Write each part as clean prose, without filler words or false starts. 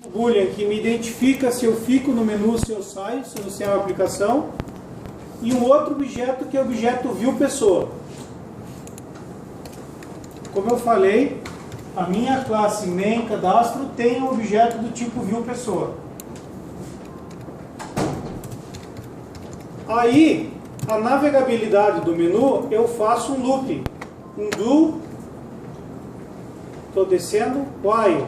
Boolean que me identifica se eu fico no menu, se eu saio, se eu iniciar a aplicação. E um outro objeto que é o objeto viewPessoa. Como eu falei, a minha classe main cadastro tem um objeto do tipo viewPessoa. Aí, a navegabilidade do menu, eu faço um loop. Um do, estou descendo, while.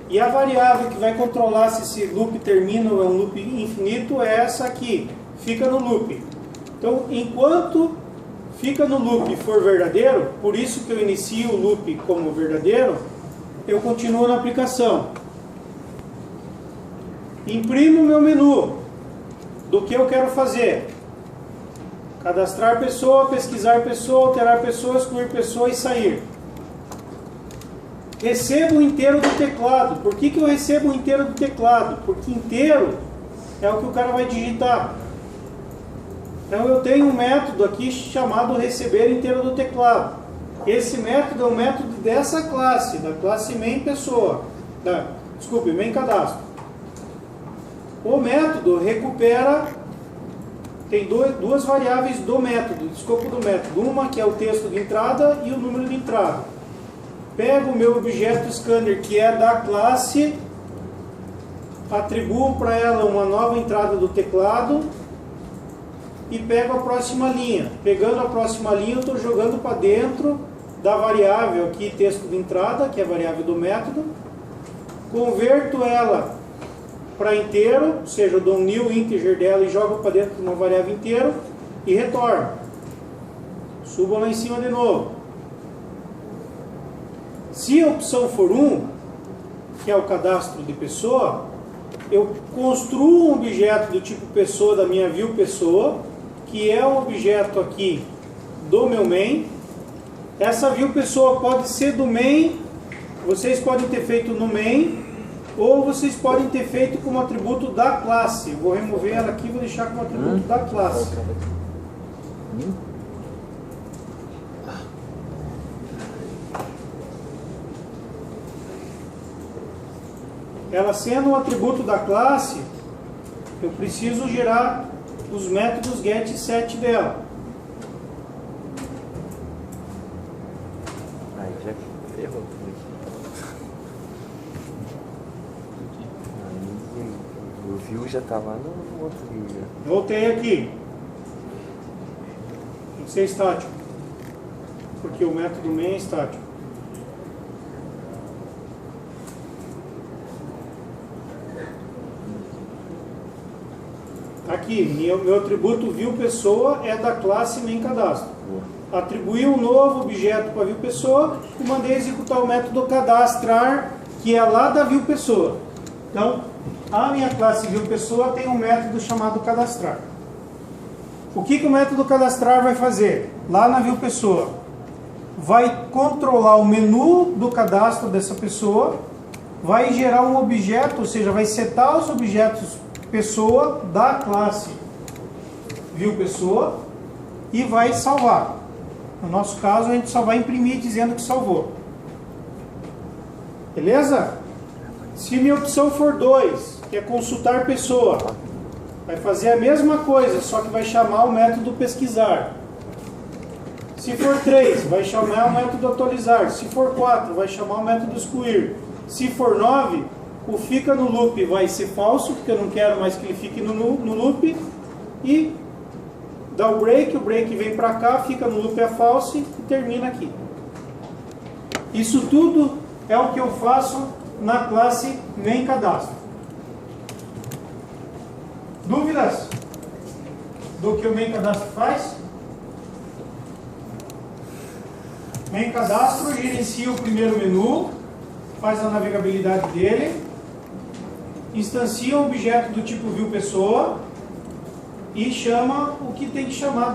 E a variável que vai controlar se esse loop termina ou é um loop infinito é essa aqui, fica no loop. Então, enquanto fica no loop e for verdadeiro, por isso que eu inicio o loop como verdadeiro, eu continuo na aplicação. Imprimo o meu menu do que eu quero fazer. Cadastrar pessoa, pesquisar pessoa, alterar pessoa, excluir pessoa e sair. Recebo o inteiro do teclado. Por que eu recebo o inteiro do teclado? Porque inteiro é o que o cara vai digitar. Então eu tenho um método aqui chamado receber inteiro do teclado. Esse método é um método dessa classe, da classe main pessoa. Desculpe, main cadastro. O método recupera, tem duas variáveis do método, do escopo do método. Uma que é o texto de entrada e o número de entrada. Pego o meu objeto scanner, que é da classe, atribuo para ela uma nova entrada do teclado e pego a próxima linha. Pegando a próxima linha, eu estou jogando para dentro da variável aqui, texto de entrada, que é a variável do método. Converto ela para inteiro, ou seja, eu dou um new integer dela e jogo para dentro de uma variável inteiro e retorno. Subo lá em cima de novo. Se a opção for 1, que é o cadastro de pessoa, eu construo um objeto do tipo pessoa da minha viewPessoa, que é um objeto aqui do meu main. Essa viewPessoa pode ser do main, vocês podem ter feito no main, ou vocês podem ter feito como atributo da classe. Eu vou remover ela aqui e vou deixar como atributo da classe. Ela sendo um atributo da classe, eu preciso gerar os métodos get e set dela. Aí já ferrou. O view já tá lá no outro vídeo. Voltei aqui. Tem que ser estático, porque o método main é estático. Aqui, meu atributo viewPessoa é da classe main cadastro. Atribuí um novo objeto para viewPessoa e mandei executar o método cadastrar, que é lá da viewPessoa. Então, a minha classe viewPessoa tem um método chamado cadastrar. O que o método cadastrar vai fazer? Lá na viewPessoa, vai controlar o menu do cadastro dessa pessoa, vai gerar um objeto, ou seja, vai setar os objetos pessoa da classe viewPessoa e vai salvar. No nosso caso, a gente só vai imprimir dizendo que salvou. Beleza? Se minha opção for 2, que é consultar pessoa, vai fazer a mesma coisa, só que vai chamar o método pesquisar. Se for 3, vai chamar o método atualizar. Se for 4, vai chamar o método excluir. Se for 9, o fica no loop vai ser falso, porque eu não quero mais que ele fique no loop. E dá o break vem para cá, fica no loop é false e termina aqui. Isso tudo é o que eu faço na classe main cadastro. Dúvidas do que o main cadastro faz? Main cadastro gerencia o primeiro menu, faz a navegabilidade dele, instancia um objeto do tipo viewPessoa e chama o que tem que chamar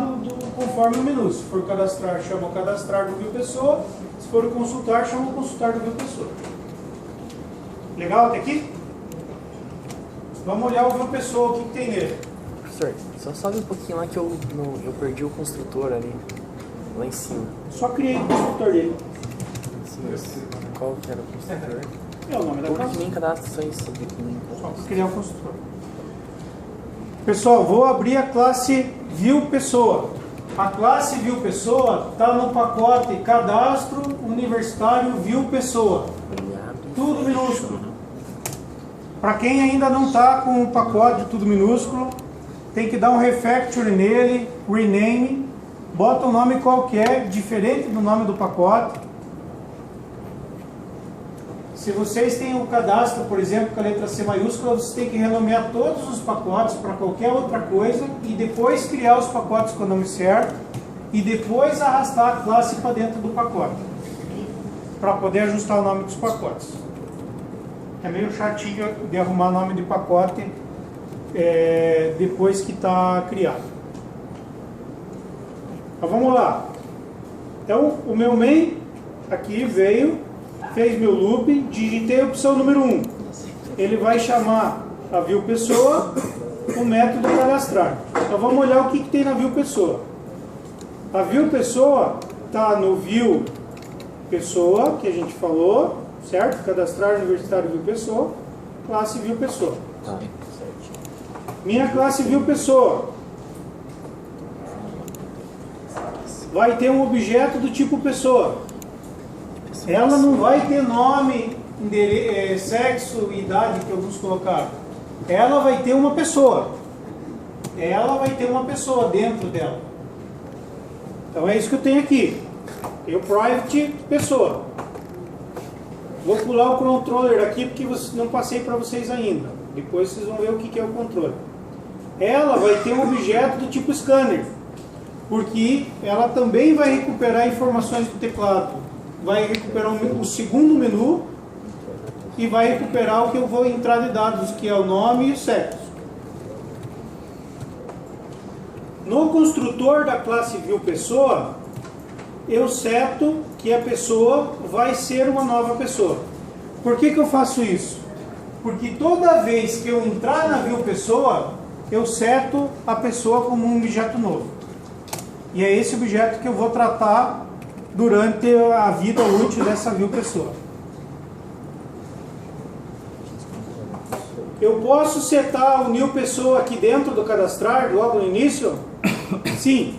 conforme o menu. Se for cadastrar, chama o cadastrar do viewPessoa. Se for consultar, chama o consultar do viewPessoa. Legal até aqui? Vamos olhar o viewPessoa, o que tem nele. Professor, só sobe um pouquinho lá que eu perdi o construtor ali, lá em cima. Só criei o construtor dele. Sim, qual que era o construtor? É o nome da Tudo classe. que nem cadastro, só isso. Tudo que nem Só para cadastro. criar o construtor. Pessoal, vou abrir a classe ViewPessoa. A classe ViewPessoa está no pacote Cadastro Universitário ViewPessoa. Ele abre. Tudo minúsculo. Para quem ainda não está com o pacote tudo minúsculo, tem que dar um refactor nele, rename, bota um nome qualquer, diferente do nome do pacote. Se vocês têm o cadastro, por exemplo, com a letra C maiúscula, vocês têm que renomear todos os pacotes para qualquer outra coisa e depois criar os pacotes com o nome certo e depois arrastar a classe para dentro do pacote para poder ajustar o nome dos pacotes. É meio chatinho de arrumar nome de pacote depois que está criado. Então vamos lá. Então o meu main aqui veio, fez meu loop, digitei a opção número 1. Ele vai chamar a ViewPessoa, o método cadastrar. Então vamos olhar o que tem na ViewPessoa. A ViewPessoa está no ViewPessoa, que a gente falou, certo? Cadastrar universitário ViewPessoa, classe ViewPessoa. Tá, certinho. Minha classe ViewPessoa vai ter um objeto do tipo pessoa. Ela não vai ter nome, sexo e idade que alguns colocaram. Ela vai ter uma pessoa. Ela vai ter uma pessoa dentro dela. Então é isso que eu tenho aqui. Tem o private pessoa. Vou pular o controller aqui porque não passei para vocês ainda. Depois vocês vão ver o que é o controle. Ela vai ter um objeto do tipo scanner, porque ela também vai recuperar informações do teclado. Vai recuperar o segundo menu e vai recuperar o que eu vou entrar de dados, que é o nome e o sexo. No construtor da classe ViewPessoa, eu seto que a pessoa vai ser uma nova pessoa. Por que eu faço isso? Porque toda vez que eu entrar na ViewPessoa, eu seto a pessoa como um objeto novo. E é esse objeto que eu vou tratar durante a vida útil dessa ViewPessoa. Eu posso setar o NewPessoa aqui dentro do cadastrar, logo no início? Sim.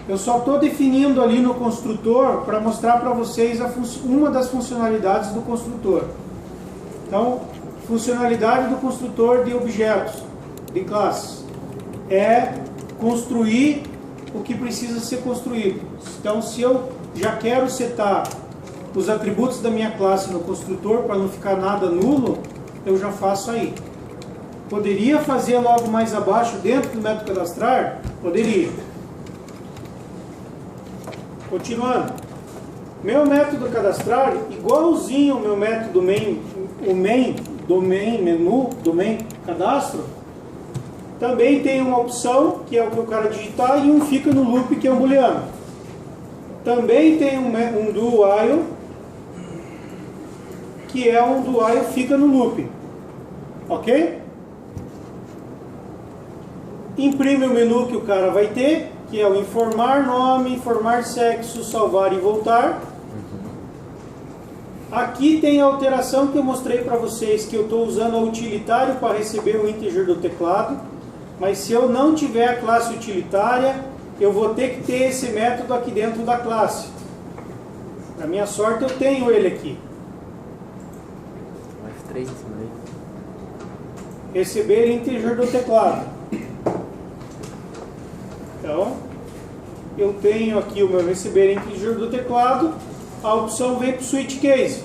Eu só estou definindo ali no construtor para mostrar para vocês uma das funcionalidades do construtor. Então, funcionalidade do construtor de objetos, de classes, é construir o que precisa ser construído. Então, se eu já quero setar os atributos da minha classe no construtor para não ficar nada nulo, eu já faço aí. Poderia fazer logo mais abaixo dentro do método cadastrar? Poderia. Continuando. Meu método cadastrar, igualzinho ao meu método main, do main cadastro, também tem uma opção, que é o que o cara digitar, e um fica no loop, que é um booleano. Também tem um do while, que é um do while fica no loop. Ok? Imprime o menu que o cara vai ter, que é o informar nome, informar sexo, salvar e voltar. Aqui tem a alteração que eu mostrei para vocês, que eu estou usando a utilitário para receber o integer do teclado. Mas se eu não tiver a classe utilitária, eu vou ter que ter esse método aqui dentro da classe. Para minha sorte, eu tenho ele aqui. Um F3 em cima dele. Receber integer do teclado. Então, eu tenho aqui o meu receber integer do teclado. A opção vem para o switch case.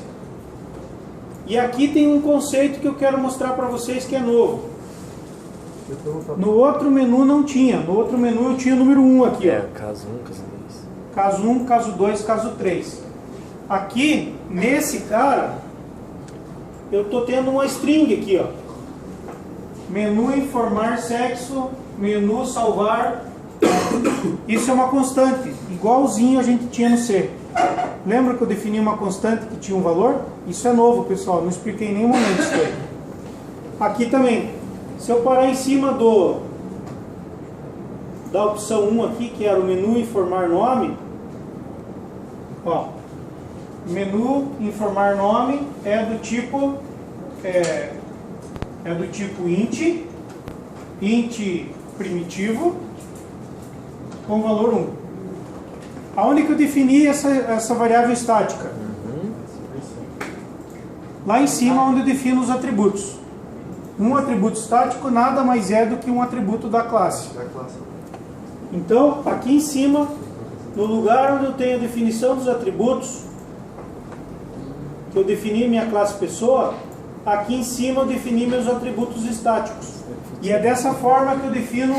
E aqui tem um conceito que eu quero mostrar para vocês que é novo. No outro menu não tinha. No outro menu eu tinha o número 1 aqui. Caso 1, caso 2. Caso 1, caso 2, caso 3. Aqui, nesse cara, eu estou tendo uma string aqui, ó. Menu informar sexo, menu salvar. Isso é uma constante, igualzinho a gente tinha no C. Lembra que eu defini uma constante que tinha um valor? Isso é novo, pessoal, não expliquei em nenhum momento isso aí. Aqui também, se eu parar em cima da opção 1 aqui, que era o menu informar nome, ó, menu informar nome é do tipo int primitivo com valor 1. Aonde que eu defini essa variável estática? Lá em cima, onde eu defino os atributos. Um atributo estático nada mais é do que um atributo da classe. Então, aqui em cima, no lugar onde eu tenho a definição dos atributos, que eu defini minha classe pessoa, aqui em cima eu defini meus atributos estáticos. E é dessa forma que eu defino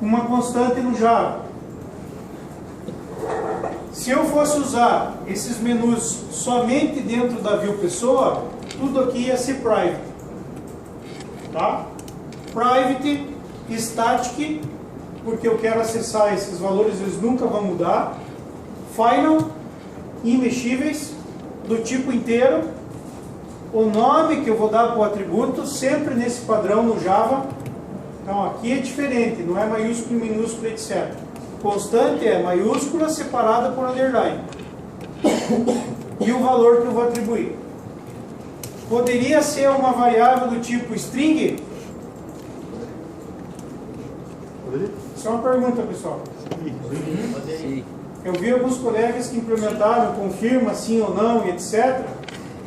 uma constante no Java. Se eu fosse usar esses menus somente dentro da view pessoa, tudo aqui ia ser private. Tá? Private, static, porque eu quero acessar esses valores, eles nunca vão mudar. Final, imexíveis, do tipo inteiro. O nome que eu vou dar para o atributo, sempre nesse padrão no Java. Então aqui é diferente, não é maiúsculo, minúsculo, etc. Constante é maiúscula separada por underline. E o valor que eu vou atribuir. Poderia ser uma variável do tipo string? Isso é uma pergunta, pessoal. Sim. Eu vi alguns colegas que implementaram confirma sim ou não e etc.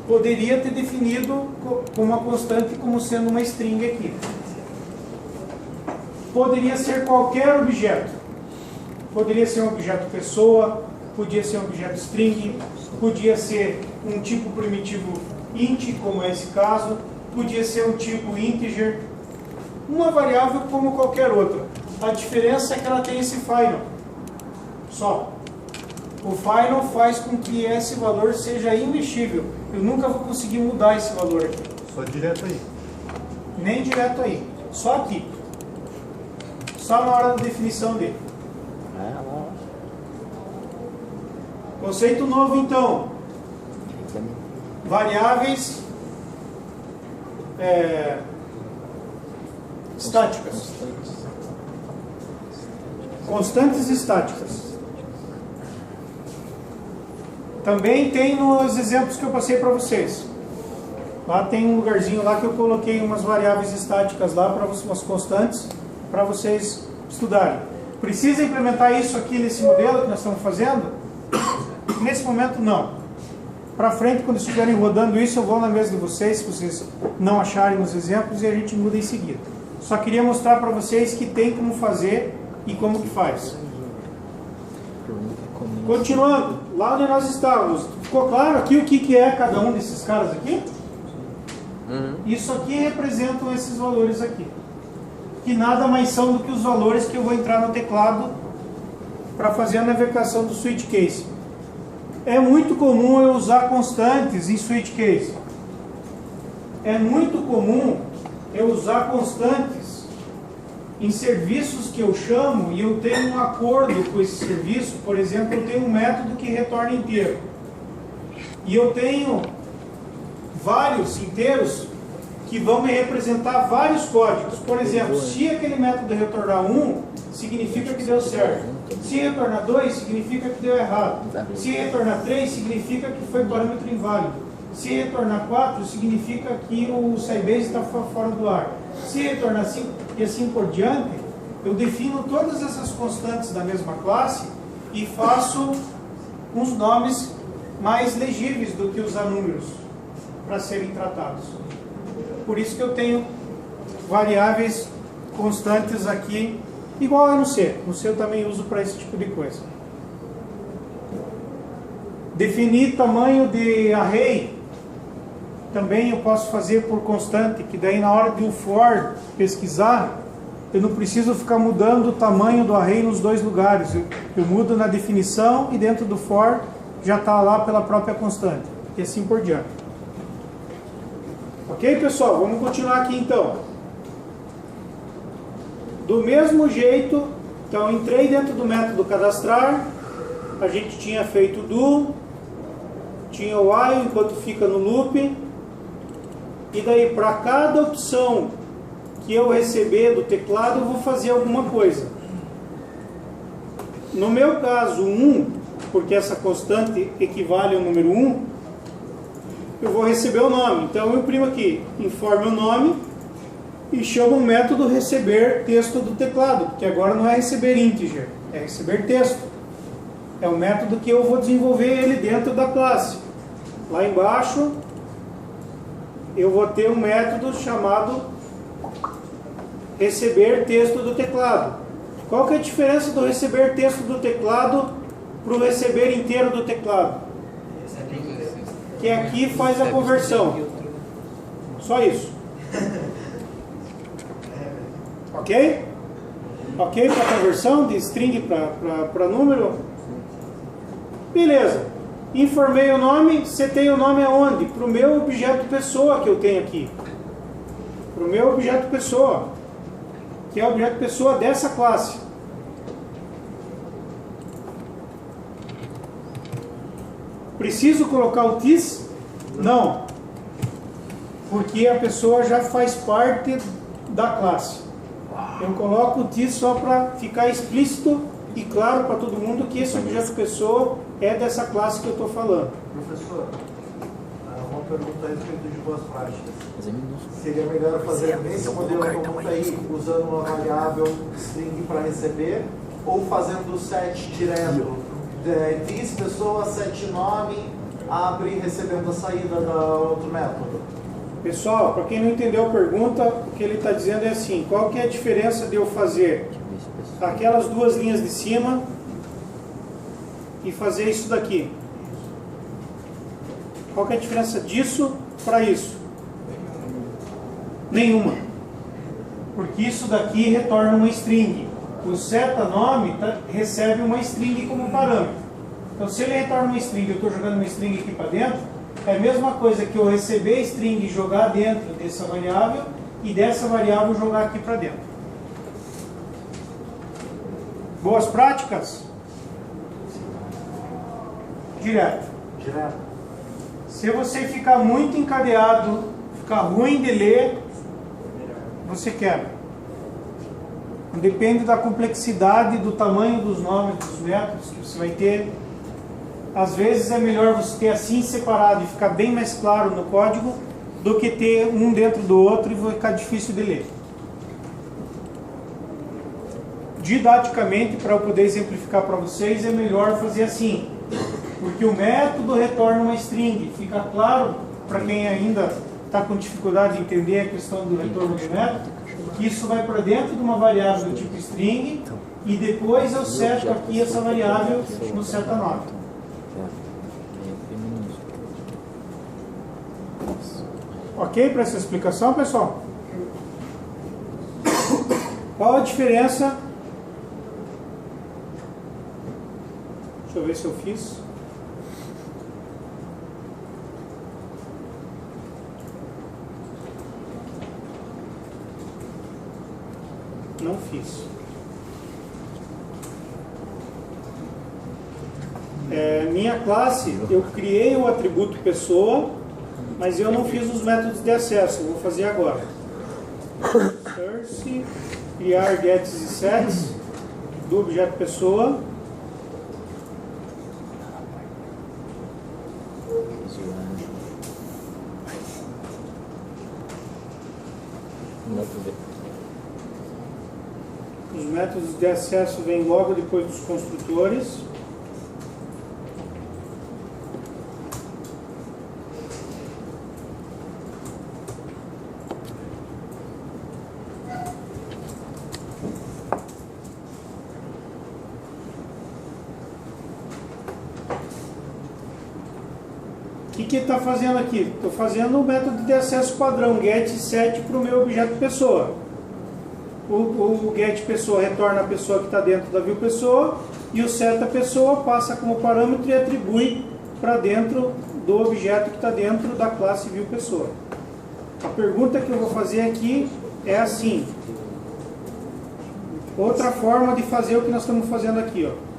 Poderia ter definido com uma constante como sendo uma string aqui. Poderia ser qualquer objeto. Poderia ser um objeto pessoa, podia ser um objeto string, podia ser um tipo primitivo int, como é esse caso, podia ser um tipo integer, uma variável como qualquer outra. A diferença é que ela tem esse final, só. O final faz com que esse valor seja imexível. Eu nunca vou conseguir mudar esse valor aqui. Só direto aí. Nem direto aí, só aqui. Só na hora da definição dele. Conceito novo, então. Variáveis estáticas. Constantes estáticas. Também tem nos exemplos que eu passei para vocês. Lá tem um lugarzinho lá que eu coloquei umas variáveis estáticas lá, para umas constantes, para vocês estudarem. Precisa implementar isso aqui nesse modelo que nós estamos fazendo? Nesse momento, não. Para frente, quando estiverem rodando isso, eu vou na mesa de vocês, se vocês não acharem os exemplos, e a gente muda em seguida. Só queria mostrar para vocês que tem como fazer e como que faz. Continuando, lá onde nós estávamos, ficou claro aqui o que é cada um desses caras aqui? Isso aqui representam esses valores aqui, que nada mais são do que os valores que eu vou entrar no teclado para fazer a navegação do switch case. É muito comum eu usar constantes em switch case. É muito comum eu usar constantes em serviços que eu chamo e eu tenho um acordo com esse serviço. Por exemplo, eu tenho um método que retorna inteiro. E eu tenho vários inteiros que vão me representar vários códigos. Por exemplo, se aquele método retornar 1, significa que deu certo. Se retornar 2, significa que deu errado. Se retornar 3, significa que foi parâmetro inválido. Se retornar 4, significa que o Sybase está fora do ar. Se retornar 5 e assim por diante, eu defino todas essas constantes da mesma classe e faço uns nomes mais legíveis do que usar números para serem tratados. Por isso que eu tenho variáveis constantes aqui, igual é no C. No C eu também uso para esse tipo de coisa. Definir tamanho de array, também eu posso fazer por constante, que daí na hora de o for pesquisar, eu não preciso ficar mudando o tamanho do array nos dois lugares. Eu mudo na definição e dentro do for já está lá pela própria constante. E assim por diante. Ok, pessoal? Vamos continuar aqui então. Do mesmo jeito, então entrei dentro do método cadastrar, a gente tinha feito do, tinha o while enquanto fica no loop, e daí para cada opção que eu receber do teclado eu vou fazer alguma coisa. No meu caso 1, porque essa constante equivale ao número 1, eu vou receber o nome. Então eu imprimo aqui, informe o nome e chamo o método receber texto do teclado, porque agora não é receber integer, é receber texto. É o método que eu vou desenvolver ele dentro da classe. Lá embaixo eu vou ter um método chamado receber texto do teclado. Qual que é a diferença do receber texto do teclado para o receber inteiro do teclado? Que aqui faz a conversão. Só isso. Ok? Ok para a conversão de string para número? Beleza. Informei o nome, setei o nome aonde? Para o meu objeto pessoa que eu tenho aqui. Para o meu objeto pessoa, que é o objeto pessoa dessa classe. Preciso colocar o this? Não. Porque a pessoa já faz parte da classe. Eu coloco o this só para ficar explícito e claro para todo mundo que esse objeto pessoa é dessa classe que eu estou falando. Professor, uma pergunta a respeito de boas práticas. Seria melhor fazer nesse modelo como está aí, usando uma variável string para receber, ou fazendo o set direto? This pessoa, set nome, abre recebendo a saída do outro método. Pessoal, para quem não entendeu a pergunta, o que ele está dizendo é assim: qual que é a diferença de eu fazer aquelas duas linhas de cima e fazer isso daqui? Qual que é a diferença disso para isso? Nenhuma. Porque isso daqui retorna uma string. O setanome recebe uma string como parâmetro. Então, se ele retorna uma string, eu estou jogando uma string aqui para dentro, é a mesma coisa que eu receber a string e jogar dentro dessa variável e dessa variável jogar aqui para dentro. Boas práticas? Direto. Direto. Se você ficar muito encadeado, ficar ruim de ler, você quebra. Depende da complexidade, do tamanho dos nomes, dos métodos que você vai ter. Às vezes é melhor você ter assim separado e ficar bem mais claro no código do que ter um dentro do outro e vai ficar difícil de ler. Didaticamente, para eu poder exemplificar para vocês, é melhor fazer assim. Porque o método retorna uma string. Fica claro para quem ainda está com dificuldade de entender a questão do retorno de método, que isso vai para dentro de uma variável do tipo string e depois eu seto aqui essa variável no setanome. Ok para essa explicação, pessoal? Qual a diferença? Deixa eu ver se eu fiz. Não fiz. Minha classe, eu criei o atributo pessoa, mas eu não fiz os métodos de acesso. Eu vou fazer agora. Source, criar gets e sets do objeto pessoa. Os métodos de acesso vêm logo depois dos construtores. O que está fazendo aqui? Estou fazendo o método de acesso padrão, get e set para o meu objeto pessoa. O get pessoa retorna a pessoa que está dentro da view pessoa e o set a pessoa passa como parâmetro e atribui para dentro do objeto que está dentro da classe view pessoa. A pergunta que eu vou fazer aqui é assim: outra forma de fazer o que nós estamos fazendo aqui, ó.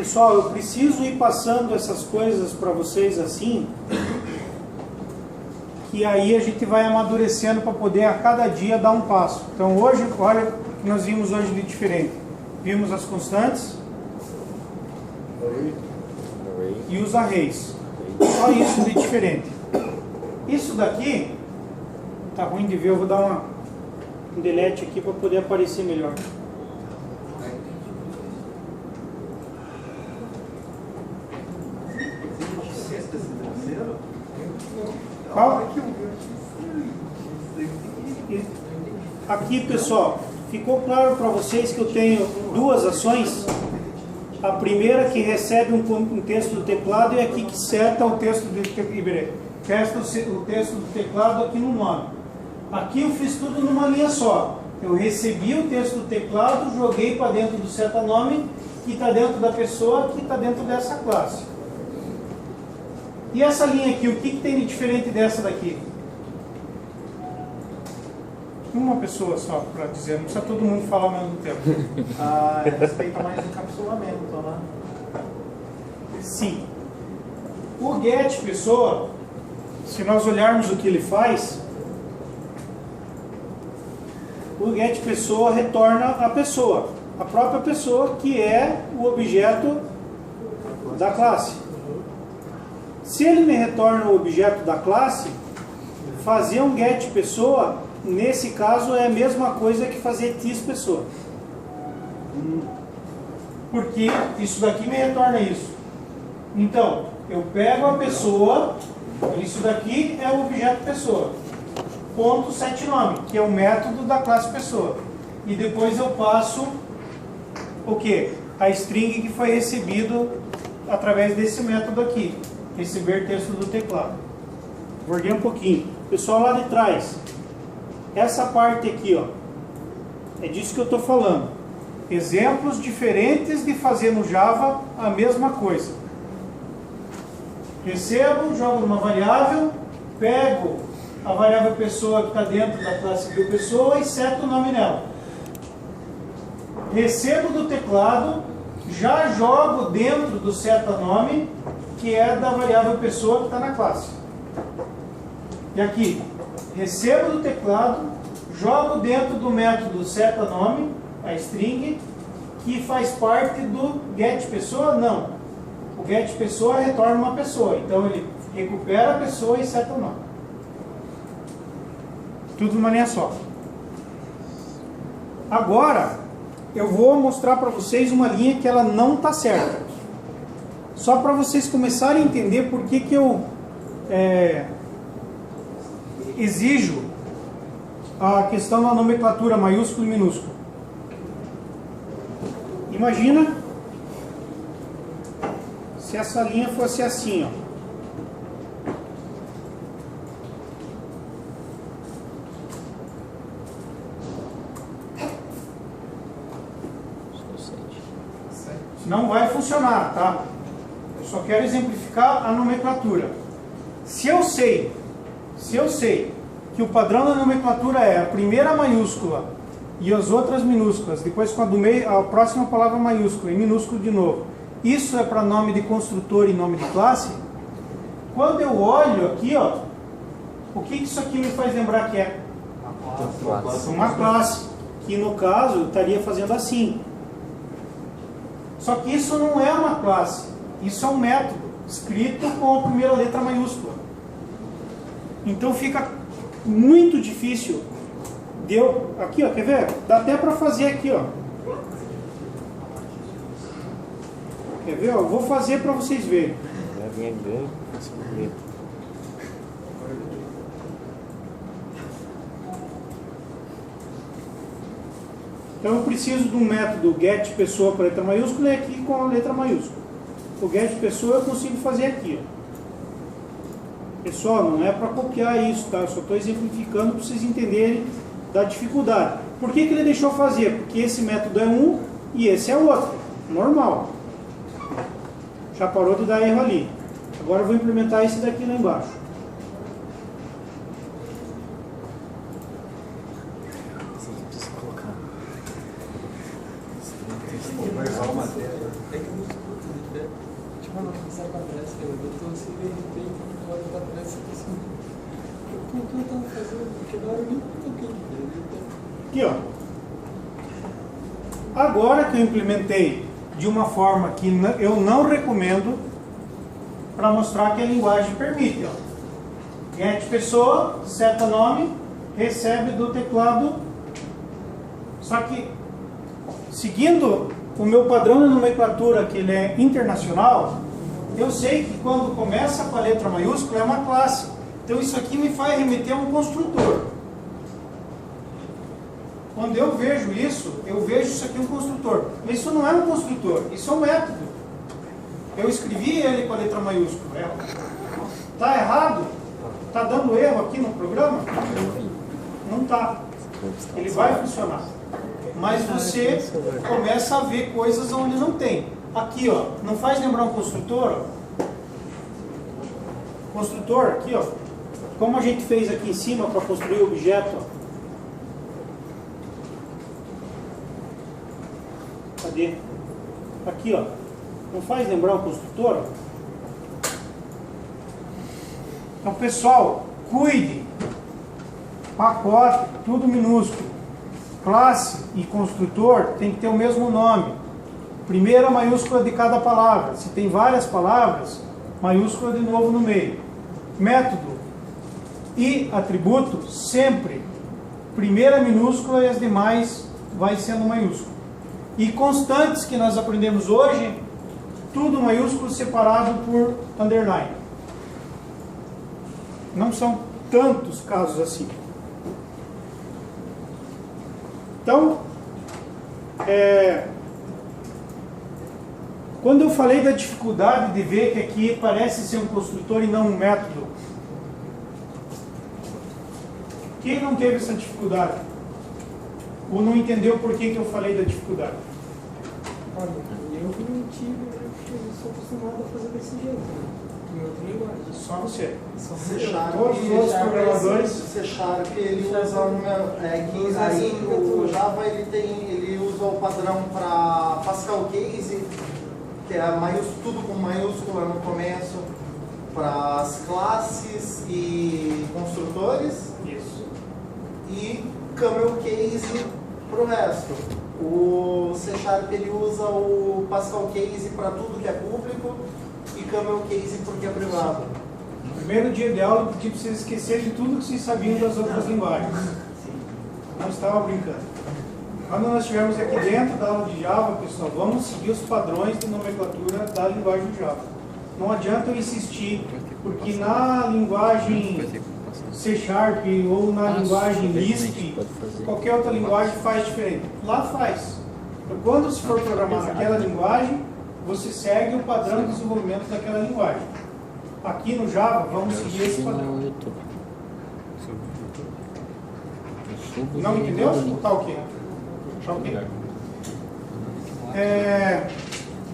Pessoal, eu preciso ir passando essas coisas para vocês assim, que aí a gente vai amadurecendo para poder a cada dia dar um passo. Então hoje, olha o que nós vimos hoje de diferente. Vimos as constantes e os arrays. Só isso de diferente. Isso daqui, tá ruim de ver, eu vou dar um delete aqui para poder aparecer melhor. Qual? Aqui, pessoal, ficou claro para vocês que eu tenho duas ações? A primeira que recebe um texto do teclado e aqui que seta o texto do teclado aqui no nome. Aqui eu fiz tudo numa linha só. Eu recebi o texto do teclado, joguei para dentro do seta nome, que está dentro da pessoa, que está dentro dessa classe. E essa linha aqui, o que tem de diferente dessa daqui? Uma pessoa só para dizer, não precisa todo mundo falar ao mesmo tempo. Respeita mais encapsulamento, né? Sim. O get pessoa, se nós olharmos o que ele faz, o get pessoa retorna a pessoa, a própria pessoa que é o objeto da classe. Se ele me retorna o objeto da classe, fazer um get pessoa, nesse caso, é a mesma coisa que fazer tis pessoa. Porque isso daqui me retorna isso. Então, eu pego a pessoa, isso daqui é o objeto pessoa. Ponto setNome, que é o método da classe pessoa. E depois eu passo o quê? A string que foi recebido através desse método aqui. Receber texto do teclado. Voltei um pouquinho. Pessoal, lá de trás, essa parte aqui, ó, é disso que eu estou falando. Exemplos diferentes de fazer no Java a mesma coisa. Recebo, jogo numa variável, pego a variável pessoa que está dentro da classe pessoa e seto o nome nela. Recebo do teclado, já jogo dentro do setanome, que é da variável pessoa que está na classe. E aqui, recebo do teclado, jogo dentro do método setanome, a string, que faz parte do get pessoa? Não. O get pessoa retorna uma pessoa, então ele recupera a pessoa e seta o nome. Tudo numa linha só. Agora, eu vou mostrar para vocês uma linha que ela não está certa. Só para vocês começarem a entender por que eu exijo a questão da nomenclatura maiúsculo e minúsculo. Imagina se essa linha fosse assim, ó. Não vai funcionar, tá? Eu só quero exemplificar a nomenclatura. Se eu sei que o padrão da nomenclatura é a primeira maiúscula e as outras minúsculas, depois com a do meio, a próxima palavra maiúscula e minúsculo de novo, isso é para nome de construtor e nome de classe, quando eu olho aqui, ó, o que isso aqui me faz lembrar que é? Uma classe, que no caso estaria fazendo assim. Só que isso não é uma classe, isso é um método, escrito com a primeira letra maiúscula. Então fica muito difícil. Aqui, ó, quer ver? Dá até para fazer aqui, ó. Quer ver? Ó, vou fazer para vocês verem. Então eu preciso de um método get pessoa com a letra maiúscula e aqui com a letra maiúscula. O get pessoa eu consigo fazer aqui, ó. Pessoal, não é para copiar isso, tá? Eu só estou exemplificando para vocês entenderem da dificuldade. Por que ele deixou fazer? Porque esse método é um e esse é outro. Normal. Já parou de dar erro ali. Agora eu vou implementar esse daqui lá embaixo. começar com a pressa, eu estou assim, de repente, na hora da pressa, eu estou assim, o que eu estava fazendo? Porque na hora eu nem toquei. Aqui, ó. Agora que eu implementei de uma forma que eu não recomendo, para mostrar que a linguagem permite, ó. Get pessoa, seta nome, recebe do teclado. Só que, seguindo o meu padrão de nomenclatura, que ele é internacional, eu sei que quando começa com a letra maiúscula é uma classe. Então isso aqui me faz remeter a um construtor. Quando eu vejo isso aqui um construtor. Mas isso não é um construtor, isso é um método. Eu escrevi ele com a letra maiúscula. Está errado? Está dando erro aqui no programa? Não está. Ele vai funcionar. Mas você começa a ver coisas onde não tem. Aqui, ó, não faz lembrar um construtor? Ó? Construtor, aqui, ó. Como a gente fez aqui em cima para construir o objeto, ó. Cadê? Aqui, ó. Não faz lembrar um construtor? Ó? Então, pessoal, cuide. Pacote, tudo minúsculo. Classe e construtor tem que ter o mesmo nome. Primeira maiúscula de cada palavra. Se tem várias palavras, maiúscula de novo no meio. Método e atributo, sempre primeira minúscula e as demais vai sendo maiúsculo. E constantes que nós aprendemos hoje, tudo maiúsculo separado por underline. Não são tantos casos assim. Então, quando eu falei da dificuldade de ver que aqui parece ser um construtor e não um método, quem não teve essa dificuldade? Ou não entendeu por que eu falei da dificuldade? Olha, eu não tive, eu sou acostumado a fazer desse jeito, né? Em outra linguagem. Só você. Todos os outros programadores. C Sharp, ele usa o Java, ele usa o padrão para Pascal Case, que é tudo com maiúscula no começo, para as classes e construtores. Isso. E Camel Case para o resto. O C Sharp ele usa o Pascal Case para tudo que é público e Camel Case porque é privado. No primeiro dia de aula eu pedi para vocês esquecerem tudo que vocês sabiam das outras linguagens. Não estava brincando. Quando nós estivermos aqui dentro da aula de Java, pessoal, vamos seguir os padrões de nomenclatura da linguagem de Java. Não adianta eu insistir, porque na linguagem C Sharp ou na linguagem Lisp, qualquer outra linguagem faz diferente. Lá faz. Então, quando se for programar naquela linguagem, você segue o padrão de desenvolvimento daquela linguagem. Aqui no Java, vamos seguir esse padrão. Não entendeu? Tá ok. Tá ok.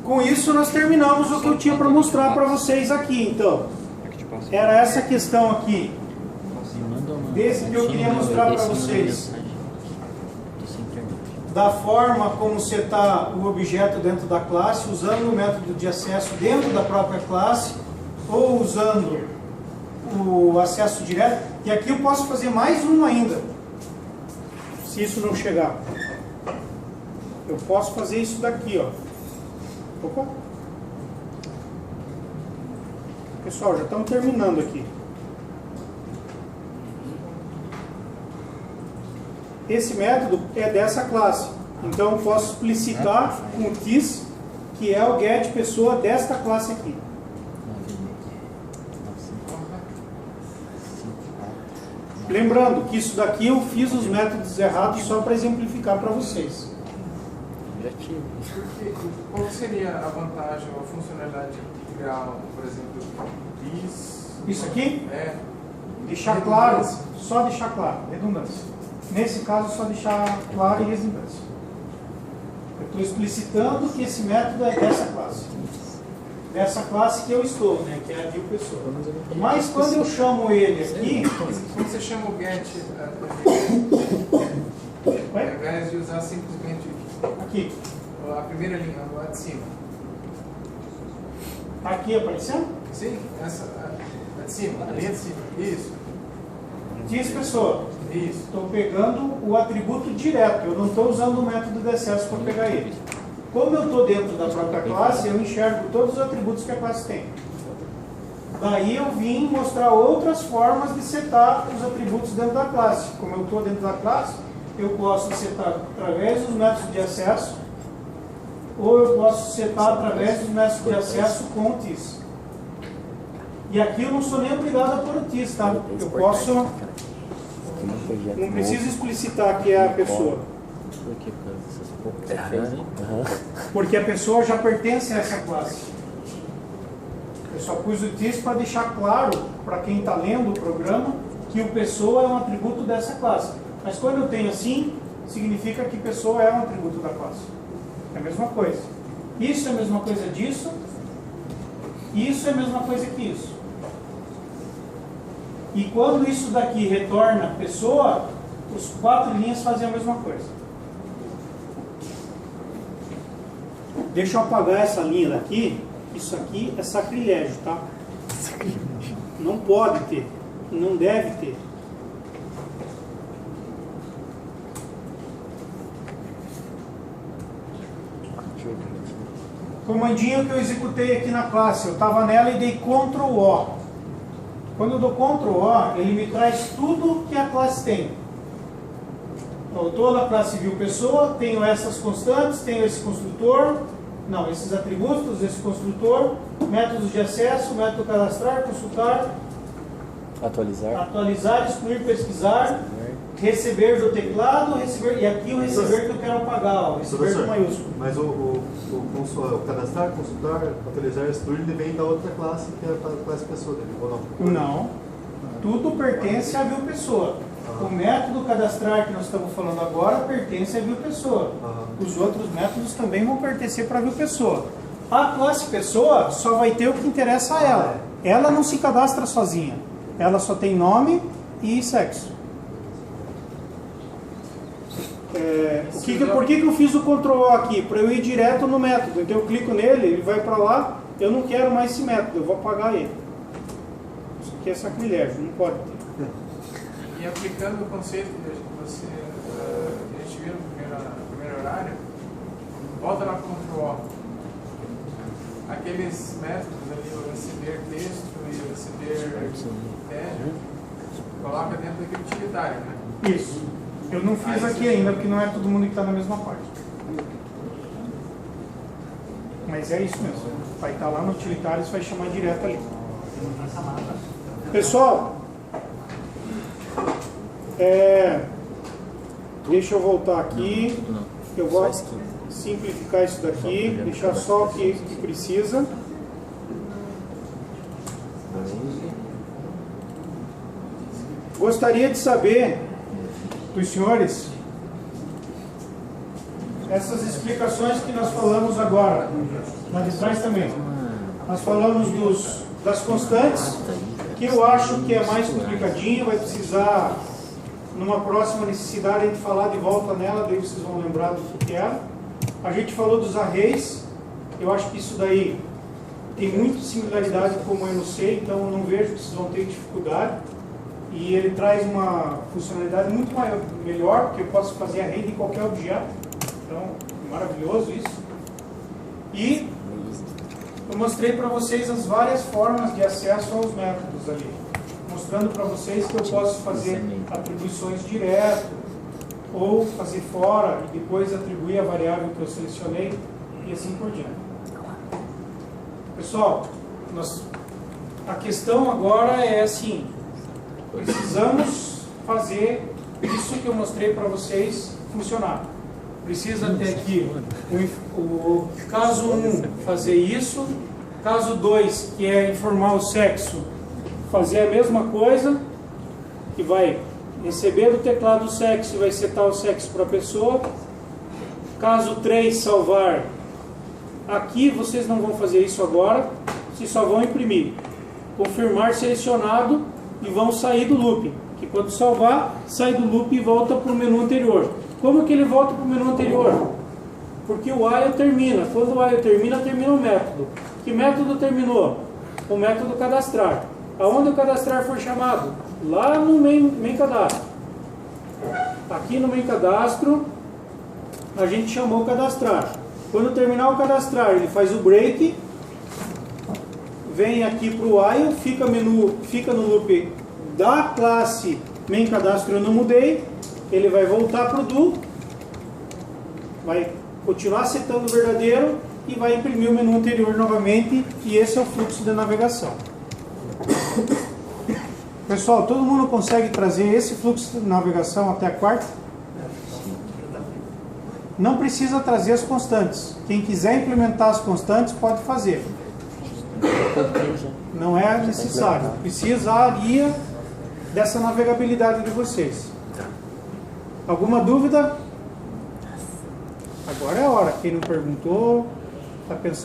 Com isso, nós terminamos o que eu tinha para mostrar para vocês aqui. Então, era essa questão aqui. Desse que eu queria mostrar para vocês. Da forma como setar o objeto dentro da classe, usando o método de acesso dentro da própria classe, ou usando o acesso direto. E aqui eu posso fazer mais um ainda, se isso não chegar. Eu posso fazer isso daqui, ó. Opa. Pessoal, já estamos terminando aqui. Esse método é dessa classe. Então eu posso explicitar com o this, que é o get pessoa desta classe aqui. Lembrando que isso daqui eu fiz os métodos errados só para exemplificar para vocês. Qual seria a vantagem ou a funcionalidade integral, por exemplo, isso aqui? É. Deixar claro, só deixar claro, redundância. Nesse caso, só deixar claro e redundância. Eu estou explicitando que esse método é dessa classe. Dessa classe que eu estou, né, que é a view pessoa. Mas quando eu chamo ele aqui... Quando você chama o get, ao invés de usar simplesmente aqui, a primeira linha, lá de cima. Aqui aparecendo? Sim, essa. A de cima, a linha de cima. Isso. Diz pessoa. Isso. Estou pegando o atributo direto, eu não estou usando o método de acesso para pegar ele. Como eu estou dentro da própria classe, eu enxergo todos os atributos que a classe tem. Daí eu vim mostrar outras formas de setar os atributos dentro da classe. Como eu estou dentro da classe, eu posso setar através dos métodos de acesso, ou eu posso setar através dos métodos de acesso com o TIS. E aqui eu não sou nem obrigado a pôr o TIS, tá? Eu posso... Não preciso explicitar que é a pessoa. Porque a pessoa já pertence a essa classe. Eu só pus o TIS para deixar claro para quem está lendo o programa que o pessoa é um atributo dessa classe. Mas quando eu tenho assim, significa que pessoa é um atributo da classe. É a mesma coisa. Isso é a mesma coisa disso. Isso é a mesma coisa que isso. E quando isso daqui retorna pessoa, os 4 linhas fazem a mesma coisa. Deixa eu apagar essa linha daqui. Isso aqui é sacrilégio, tá? Não pode ter. Não deve ter. Comandinho que eu executei aqui na classe. Eu estava nela e dei Ctrl O. Quando eu dou Ctrl O, ele me traz tudo que a classe tem. Então, eu estou na classe view pessoa, tenho essas constantes, tenho esse construtor, não, esses atributos, esse construtor, métodos de acesso, método cadastrar, consultar, atualizar, excluir, pesquisar, receber do teclado, receber, e aqui o receber que eu quero apagar, ó, receber com maiúsculo. Mas o cadastrar, consultar, atualizar, excluir, ele vem da outra classe, que é a classe pessoa dele, ou não? Não. Tudo pertence à view pessoa. O método cadastrar que nós estamos falando agora pertence à view pessoa. Os outros métodos também vão pertencer para a view pessoa. A classe pessoa só vai ter o que interessa a ela. Ela não se cadastra sozinha. Ela só tem nome e sexo. Por que eu fiz o Ctrl O aqui? Para eu ir direto no método. Então eu clico nele, ele vai para lá. Eu não quero mais esse método, eu vou apagar ele. Isso aqui é sacrilégio, não pode ter. E aplicando o conceito que a gente viu no primeiro horário, volta lá para o Ctrl O. Aqueles métodos ali, o receber texto e o receber coloca dentro daquele utilitário, né? Isso. Eu não fiz aqui ainda, porque não é todo mundo que está na mesma parte. Mas é isso mesmo. Vai estar lá no utilitário, você vai chamar direto ali. Pessoal, deixa eu voltar aqui. Eu vou simplificar isso daqui, deixar só o que precisa. Gostaria de saber dos senhores essas explicações que nós falamos agora, lá de trás também. Nós falamos das constantes, que eu acho que é mais complicadinho, vai precisar, numa próxima necessidade, a gente falar de volta nela, daí vocês vão lembrar do que era. A gente falou dos arrays, eu acho que isso daí tem muita similaridade com o enunciei, então eu não vejo que vocês vão ter dificuldade. E ele traz uma funcionalidade muito melhor, porque eu posso fazer array de qualquer objeto. Então, maravilhoso isso. E eu mostrei para vocês as várias formas de acesso aos métodos ali. Mostrando para vocês que eu posso fazer atribuições direto, ou fazer fora e depois atribuir a variável que eu selecionei, e assim por diante. Pessoal, a questão agora é assim: precisamos fazer isso que eu mostrei para vocês funcionar. Precisa ter aqui o caso 1 fazer isso, caso 2, que é informar o sexo, fazer a mesma coisa, que vai receber do teclado o sexo e vai setar o sexo para a pessoa. Caso 3, salvar. Aqui vocês não vão fazer isso agora, vocês só vão imprimir. Confirmar selecionado e vão sair do looping. Que quando salvar, sai do looping e volta para o menu anterior. Como que ele volta para o menu anterior? Porque o while termina. Quando o while termina, termina o método. Que método terminou? O método cadastrar. Aonde o cadastrar foi chamado? Lá no main cadastro. Aqui no main cadastro, a gente chamou o cadastrar. Quando terminar o cadastrar, ele faz o break, vem aqui para o while, fica no loop da classe main cadastro eu não mudei, ele vai voltar para o do, vai continuar setando o verdadeiro e vai imprimir o menu anterior novamente, e esse é o fluxo de navegação. Pessoal, todo mundo consegue trazer esse fluxo de navegação até a quarta? Não precisa trazer as constantes. Quem quiser implementar as constantes pode fazer. Não é necessário. Precisaria dessa navegabilidade de vocês. Alguma dúvida? Agora é a hora. Quem não perguntou, está pensando